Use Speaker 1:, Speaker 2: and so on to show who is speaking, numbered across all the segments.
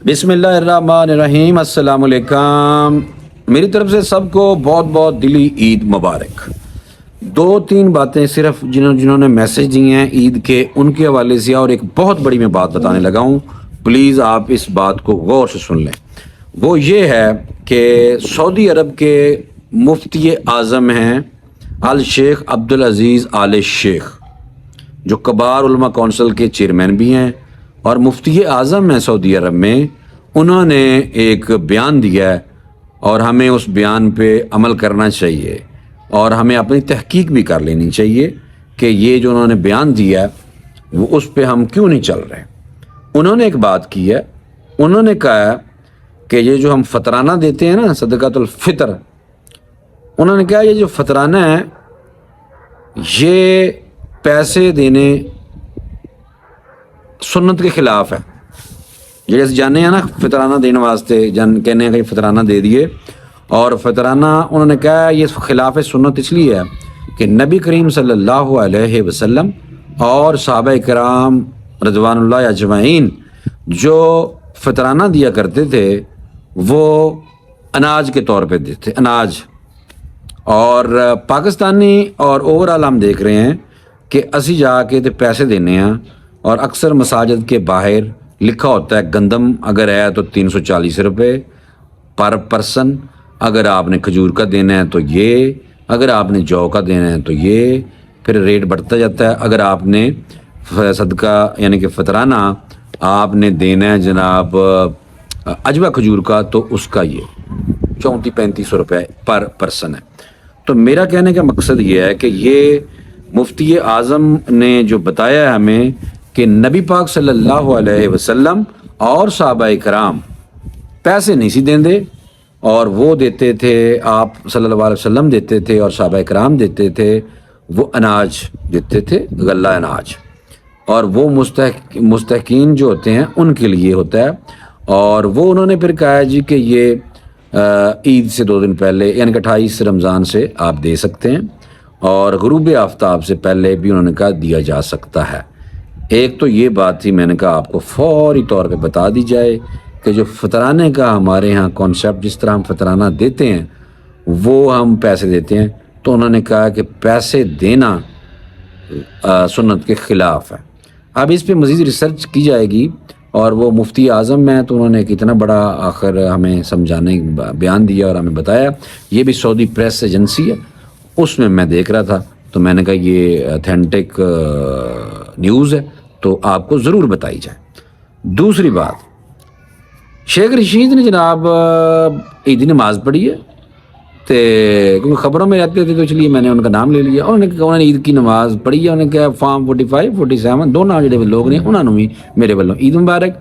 Speaker 1: بسم اللہ الرحمن الرحیم۔ السلام علیکم۔ میری طرف سے سب کو بہت بہت دلی عید مبارک۔ دو تین باتیں صرف جنہوں نے میسج دیے ہیں عید کے، ان کے حوالے سے اور ایک بہت بڑی میں بات بتانے لگا ہوں، پلیز آپ اس بات کو غور سے سن لیں۔ وہ یہ ہے کہ سعودی عرب کے مفتی اعظم ہیں الشیخ عبدالعزیز آل شیخ، جو کبار علماء کونسل کے چیئرمین بھی ہیں اور مفتی اعظم ہیں سعودی عرب میں۔ انہوں نے ایک بیان دیا ہے اور ہمیں اس بیان پہ عمل کرنا چاہیے اور ہمیں اپنی تحقیق بھی کر لینی چاہیے کہ یہ جو انہوں نے بیان دیا ہے وہ اس پہ ہم کیوں نہیں چل رہے۔ انہوں نے ایک بات کی ہے، انہوں نے کہا کہ یہ جو ہم فطرانہ دیتے ہیں نا، صدقۃ الفطر، انہوں نے کہا یہ جو فطرانہ ہے یہ پیسے دینے سنت کے خلاف ہے۔ یہ جیسے جانے ہیں نا فطرانہ دینے واسطے، کہنے ہیں کہ فطرانہ دے دیے، اور فطرانہ انہوں نے کہا یہ خلاف سنت اس لیے ہے کہ نبی کریم صلی اللہ علیہ وسلم اور صحابہ کرام رضوان اللہ اجمعین جو فطرانہ دیا کرتے تھے وہ اناج کے طور پہ دیتے، اناج۔ اور پاکستانی اور اوورال ہم دیکھ رہے ہیں کہ اسی جا کے تے پیسے دینے ہیں، اور اکثر مساجد کے باہر لکھا ہوتا ہے گندم اگر ہے تو 340 روپے پر پرسن، اگر آپ نے کھجور کا دینا ہے تو یہ، اگر آپ نے جو کا دینا ہے تو یہ، پھر ریٹ بڑھتا جاتا ہے۔ اگر آپ نے صدقہ یعنی کہ فطرانہ آپ نے دینا ہے جناب عجوہ کھجور کا تو اس کا یہ 34-35 روپے پر پرسن ہے۔ تو میرا کہنے کا مقصد یہ ہے کہ یہ مفتی اعظم نے جو بتایا ہے ہمیں کہ نبی پاک صلی اللہ علیہ وسلم اور صحابہ کرام پیسے نہیں سی دیندے، اور وہ دیتے تھے، آپ صلی اللہ علیہ وسلم دیتے تھے اور صحابہ کرام دیتے تھے، وہ اناج دیتے تھے، غلہ اناج، اور وہ مستحقین جو ہوتے ہیں ان کے لیے ہوتا ہے۔ اور وہ انہوں نے پھر کہا جی کہ یہ عید سے 2 دن پہلے یعنی کہ 28 رمضان سے آپ دے سکتے ہیں، اور غروب آفتاب سے پہلے بھی انہوں نے کہا دیا جا سکتا ہے۔ ایک تو یہ بات تھی، میں نے کہا آپ کو فوری طور پہ بتا دی جائے کہ جو فطرانے کا ہمارے ہاں کانسیپٹ، جس طرح ہم فطرانہ دیتے ہیں وہ ہم پیسے دیتے ہیں، تو انہوں نے کہا کہ پیسے دینا سنت کے خلاف ہے۔ اب اس پہ مزید ریسرچ کی جائے گی، اور وہ مفتی اعظم میں تو انہوں نے ایک اتنا بڑا آخر ہمیں سمجھانے بیان دیا اور ہمیں بتایا، یہ بھی سعودی پریس ایجنسی ہے، اس میں دیکھ رہا تھا، تو میں نے کہا یہ اتھینٹک نیوز ہے تو آپ کو ضرور بتائی جائے۔ دوسری بات، شیخ رشید نے جناب عیدی نماز پڑھی ہے، کیونکہ خبروں میں رہتے تھے تو اس لیے میں نے ان کا نام لے لیا۔ انہوں نے عید کی نماز پڑھی ہے، انہوں نے کہا فارم 45 47 دونوں جڑے لوگ نے انہوں نے بھی میرے والوں عید مبارک۔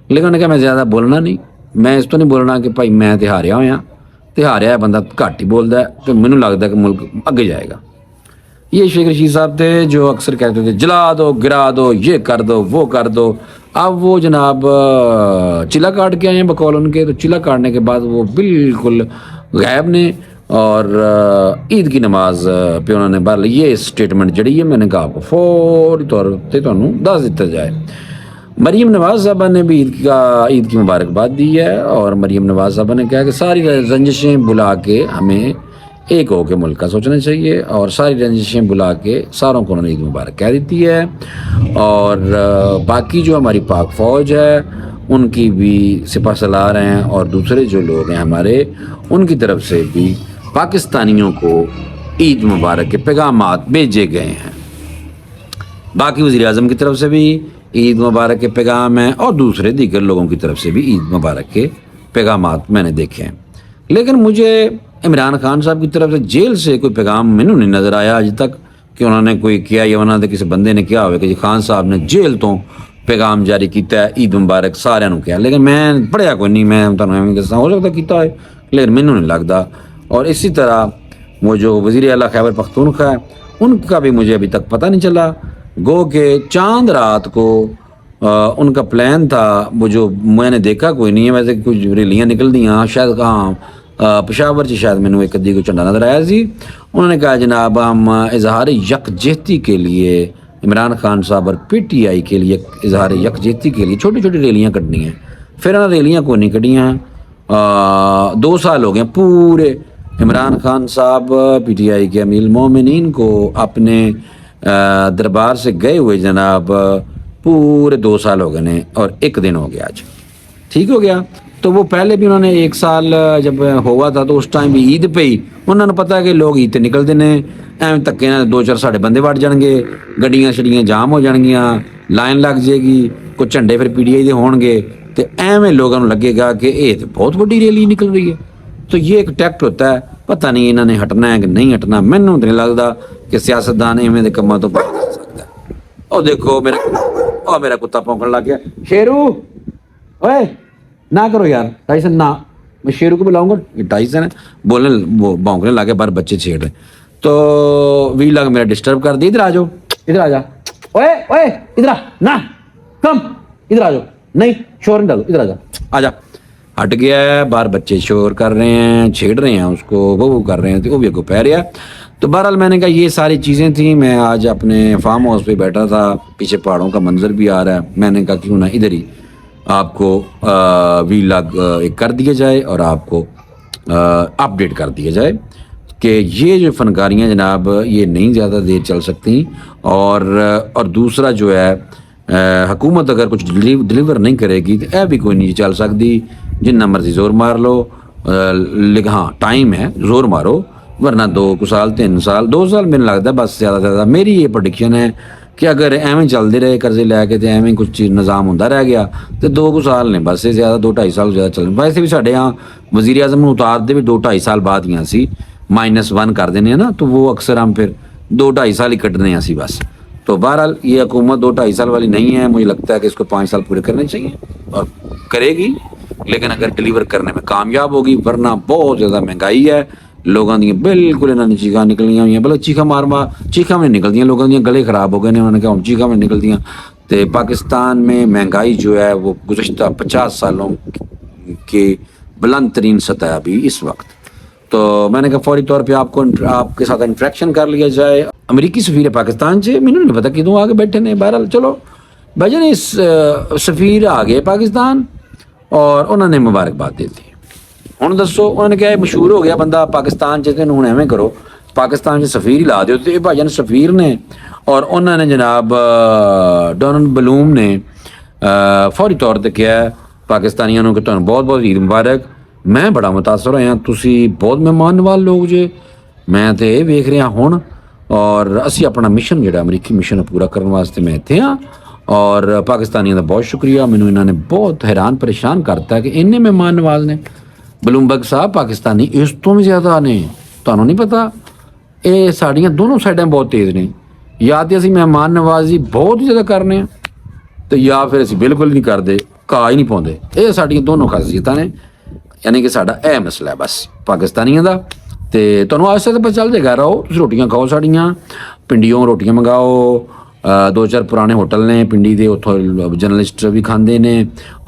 Speaker 1: لیکن انہوں نے کہا میں زیادہ بولنا نہیں، میں اس تو نہیں بولنا کہ بھائی میں ہاریا ہوا، ہاریا ہے بندہ گھٹ ہی بولتا ہے، تو مینوں لگتا ہے کہ ملک اگے جائے گا۔ یہ شیخ رشید صاحب تھے جو اکثر کہتے تھے جلا دو، گرا دو، یہ کر دو، وہ کر دو۔ اب وہ جناب چلا کاٹ کے آئے ہیں بقول ان کے، تو چلا کاٹنے کے بعد وہ بالکل غائب نے، اور عید کی نماز پہ انہوں نے بہرحال یہ سٹیٹمنٹ جڑی ہے، میں نے کہا آپ کو فوری طور پہ تمہیں دس دیتا جائے۔ مریم نواز صاحبہ نے بھی عید کی مبارکباد دی ہے، اور مریم نواز صاحبہ نے کہا کہ ساری رنجشیں بلا کے ہمیں ایک ہو کے ملک کا سوچنا چاہیے، اور ساری رنجشیں بلا کے ساروں کو انہوں نے عید مبارک کہہ دیتی ہے۔ اور باقی جو ہماری پاک فوج ہے ان کی بھی سپہ سالار ہیں، اور دوسرے جو لوگ ہیں ہمارے، ان کی طرف سے بھی پاکستانیوں کو عید مبارک کے پیغامات بھیجے گئے ہیں۔ باقی وزیر اعظم کی طرف سے بھی عید مبارک کے پیغام ہیں، اور دوسرے دیگر لوگوں کی طرف سے بھی عید مبارک کے پیغامات میں نے دیکھے ہیں۔ لیکن مجھے عمران خان صاحب کی طرف سے جیل سے کوئی پیغام مینوں نہیں نظر آیا اج تک کہ انہوں نے کوئی کیا، یا انہوں نے کسی بندے نے کیا ہوئے کہ جی خان صاحب نے جیل تو پیغام جاری کیتا ہے عید مبارک سارے نوں کیا، لیکن میں پڑھیا کوئی نہیں، میں تمہیں دساں ہو سکتا کیتا ہے لیکن مینوں نہیں لگتا۔ اور اسی طرح وہ جو وزیر اعلیٰ خیبر پختونخوا ہے ان کا بھی مجھے ابھی تک پتہ نہیں چلا، گو کہ چاند رات کو ان کا پلان تھا، وہ جو میں نے دیکھا کوئی نہیں ہے، ویسے کچھ ریلیاں نکل دیاں شاید کہاں پشاور سے، شاید مینوں ایک ادھی کو جھنڈا نظر آیا سی۔ انہوں نے کہا جناب ہم اظہار یکجہتی کے لیے عمران خان صاحب اور پی ٹی آئی کے لیے اظہار یکجہتی کے لیے چھوٹی چھوٹی ریلیاں کرنی ہیں، پھر انہیں ریلیاں کوئی نہیں کھڑیاں. 2 سال ہو گئے پورے عمران خان صاحب پی ٹی آئی کے امیر المومنین کو اپنے دربار سے گئے ہوئے جناب پورے 2 سال ہو گئے نے اور 1 دن ہو گیا آج. ٹھیک ہو گیا. تو وہ پہلے بھی انہوں نے 1 سال جب ہوا تھا تو اس ٹائم بھی عید پہ ہی انہوں نے پتا کہ لوگ عید تے نکلتے ہیں ایویں تکے نہ 2-4 ساڑھے بندے وڑ جان گے, گڈیاں شڑیاں جام ہو جان گیاں, لائن لگ جائے گی, کوئی جھنڈے پھر پی ٹی آئی دے ہون گے تو ایویں لوگوں کو لگے گا کہ یہ تو بہت بڑی ریلی نکل رہی ہے. تو یہ ایک ٹیکٹ ہوتا ہے, پتہ نہیں انہوں نے ہٹنا ہے کہ نہیں ہٹنا. مینوں تو نہیں لگتا کہ سیاستدان ایویں دے کماں تو باہر جا سکتا ہے. اور دیکھو میرا کتا پونکن لگ گیا. شیرو اوئے نہ کرو یار ٹائسن نہ, میں شیرو کو بلاؤں گا, یہ ٹائسن ہے بولنے بھونکنے لگے باہر بچے چھیڑ رہے. تو وی لگ میرا ڈسٹرب کر دی. ادھر آ جاؤ, ادھر آ جا, اوئے اوئے ادھر آ, نہ کم ادھر آ جاؤ, نہیں شور نہیں ڈالو, ادھر آ جا, آ جا. ہٹ گیا ہے, باہر بچے شور کر رہے ہیں, چھیڑ رہے ہیں اس کو, وہ کر رہے ہیں تو وہ بھی کو پہ رہا. تو بہرحال میں نے کہا یہ ساری چیزیں تھیں. میں آج اپنے فارم ہاؤس پہ بیٹھا تھا, پیچھے پہاڑوں کا منظر بھی آ رہا ہے. میں نے کہا کیوں نہ ادھر ہی آپ کو وی لاگ ایک کر دیا جائے اور آپ کو اپڈیٹ کر دیا جائے کہ یہ جو فنکاریاں جناب یہ نہیں زیادہ دیر چل سکتی. اور دوسرا جو ہے حکومت اگر کچھ ڈلیور نہیں کرے گی تو اے بھی کوئی نہیں چل سکتی. جنہ مرضی زور مار لو, لیکن ہاں ٹائم ہے, زور مارو, ورنہ 2 سال 3 سال 2 سال میں لگتا ہے بس زیادہ سے زیادہ. میری یہ پروڈکشن ہے کہ اگر ایویں چلتے رہے قرضے لے کے تو ایویں کچھ چیز نظام ہوتا رہ گیا تو 2 سال نے بس زیادہ 2-2.5 سال زیادہ چل. ویسے بھی ساڈے یہاں وزیر اعظم نے اتار دے بھی 2-2.5 سال بعد ہی سی -1 کر دینے ہیں نا, تو وہ اکثر ہم پھر 2-2.5 سال ہی کٹنے ہیں سی بس. تو بہرحال یہ حکومت 2-2.5 سال والی نہیں ہے. مجھے لگتا ہے کہ اس کو 5 سال پورے کرنے چاہیے اور کرے گی, لیکن اگر ڈلیور کرنے میں کامیاب ہوگی. ورنہ بہت زیادہ مہنگائی ہے, لوگوں دیا بالکل انہوں نے چیخاں نکلیاں ہوئی ہیں. بلکہ چیخاں میں نکلتی ہیں, لوگوں دیا گلے خراب ہو گئے ہیں. انہوں نے کہا ہم چیخاں میں نکلتی ہیں. تو پاکستان میں مہنگائی جو ہے وہ گزشتہ 50 سالوں کی بلند ترین سطح ہے ابھی اس وقت. تو میں نے کہا فوری طور پہ آپ کے ساتھ انٹریکشن کر لیا جائے. امریکی سفیر پاکستان سے مجھے نہیں پتا کدوں آگے بیٹھے نے. بہرحال چلو بھائی جان اس سفیر آ گئے پاکستان اور انہوں نے مبارکباد دے دی. ہوں دسو انہوں نے کہا مشہور ہو گیا بندہ پاکستان چ, ہوں ایویں کرو پاکستان سے سفیر ہی لا دیو. تو یہ بھائی جان سفیر نے اور انہوں نے جناب ڈونلڈ بلوم نے فوری طور پہ کیا پاکستانیوں کہ تمہیں بہت بہت عید مبارک. میں بڑا متاثر ہوا, تسی بہت مہمان نواز لوگ جے. میں تو یہ ویخ رہا ہوں اور اسی اپنا مشن جڑا امریکی مشن پورا کرنے واسطے میں اتنے ہاں. اور پاکستانیوں کا بہت شکریہ. مینوں انہوں نے بہت حیران پریشان کرتا ہے کہ انہیں مہمان نواز نے. بلومبرگ صاحب پاکستانی اس تو بھی زیادہ نے, تمہیں نہیں پتا یہ ساڑیاں دونوں سائڈیں بہت تیز نے. یا تو اسی مہمان نوازی بہت ہی زیادہ کرنے ہیں تو یا پھر اسی بالکل نہیں کرتے, کہا ہی نہیں پاؤندے. یہ ساڑیاں دونوں خاصیتاں نے, یعنی کہ ساڈا اے مسئلہ ہے بس پاکستانیوں کا. تو تمہیں آج سے پتہ چل جائے گا. رہو تسی روٹیاں کھاؤ, ساڑیاں پنڈیوں روٹیاں منگاؤ. 2-4 پرانے ہوٹل نے پنڈی دے, اتوں جرنلسٹ بھی کھاندے نے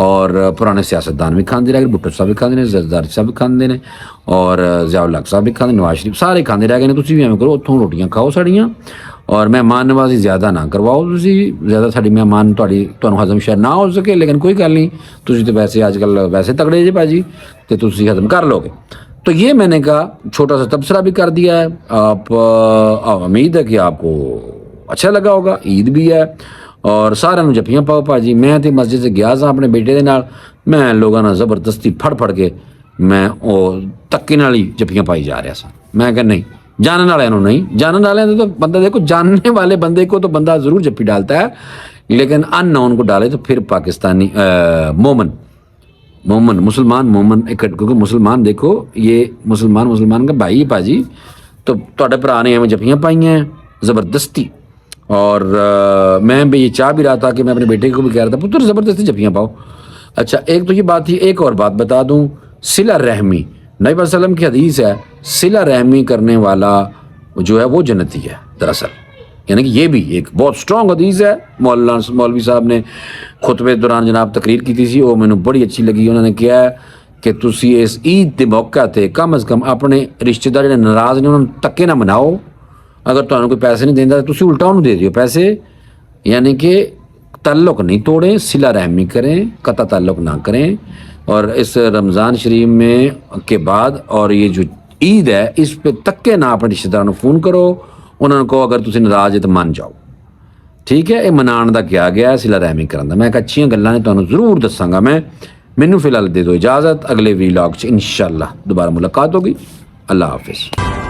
Speaker 1: اور پرانے سیاستدان بھی کھاندے رہ گئے. بھٹو صاحب بھی کھاندے نے, زرداری صاحب بھی کھاندے نے اور ضیاء الحق صاحب بھی کھاندے, نواز شریف سارے کھاندے رہ گئے نے. تسی بھی ایویں کرو اتوں روٹیاں کھاؤ ساڑیاں اور مہمان نوازی زیادہ نہ کرواؤ. تسی زیادہ ساڑی مہمان تمہیں ہضم شاید نہ ہو سکے, لیکن کوئی گل نہیں, تسی تو ویسے اج کل ویسے تگڑے جے بھاجی تو تسی ہضم کر لو گے. تو یہ میں نے کہا چھوٹا سا تبصرہ بھی کر دیا ہے. آپ امید ہے کہ آپ کو اچھا لگا ہوگا. عید بھی ہے اور سارے جفیاں پاؤ بھاجی. میں تو مسجد سے گیا سا اپنے بیٹے دے نال, میں لوگوں نے زبردستی پھڑ کے میں وہ تکے نال ہی جفیاں پائی جا رہا سا. میں کہ نہیں, جاننے والوں نہیں, جاننے والے تو بندہ دیکھو, جاننے والے بندے کو تو بندہ ضرور جفی ڈالتا ہے, لیکن ان نون کو ڈالے تو پھر پاکستانی مومن مسلمان مومن, کیونکہ مسلمان دیکھو یہ مسلمان کا بھائی ہے بھاجی. تو تھوڑے بھرا نے ایویں جفیاں پائی ہیں زبردستی. اور میں بھی یہ چاہ بھی رہا تھا کہ میں اپنے بیٹے کو بھی کہہ رہا تھا پتر زبردستی جفیاں پاؤ. اچھا ایک تو یہ بات تھی. ایک اور بات بتا دوں, صلہ رحمی نبی صلی اللہ علیہ وسلم کی حدیث ہے, صلہ رحمی کرنے والا جو ہے وہ جنتی ہے دراصل. یعنی کہ یہ بھی ایک بہت سٹرونگ حدیث ہے. مولوی صاحب نے خطبے دوران جناب تقریر کی تھی, وہ مینوں بڑی اچھی لگی. انہوں نے کیا ہے کہ تسی اس عید کے موقع تے کم از کم اپنے رشتے دار جڑے ناراض نے انہوں نے تکے نہ مناؤ. اگر تمہیں کوئی پیسے نہیں دیندا تو تسی الٹا انہوں دے دیو پیسے, یعنی کہ تعلق نہیں توڑیں، صلہ رحمی کریں، قطع تعلق نہ کریں. اور اس رمضان شریف میں کے بعد اور یہ جو عید ہے اس پہ تکے نہ اپنے رشتہ داروں فون کرو، انہوں نے کہو اگر تسی ناراض ہے تو من جاؤ. ٹھیک ہے، یہ منان دا کیا گیا ہے، صلہ رحمی کرن دا. میں ایک اچھیاں گلاں نے تانوں ضرور دساں گا. مینوں فی الحال دے دو اجازت، اگلے ویلاگ 'ਚ انشاءاللہ دوبارہ ملاقات ہوگی. اللہ حافظ.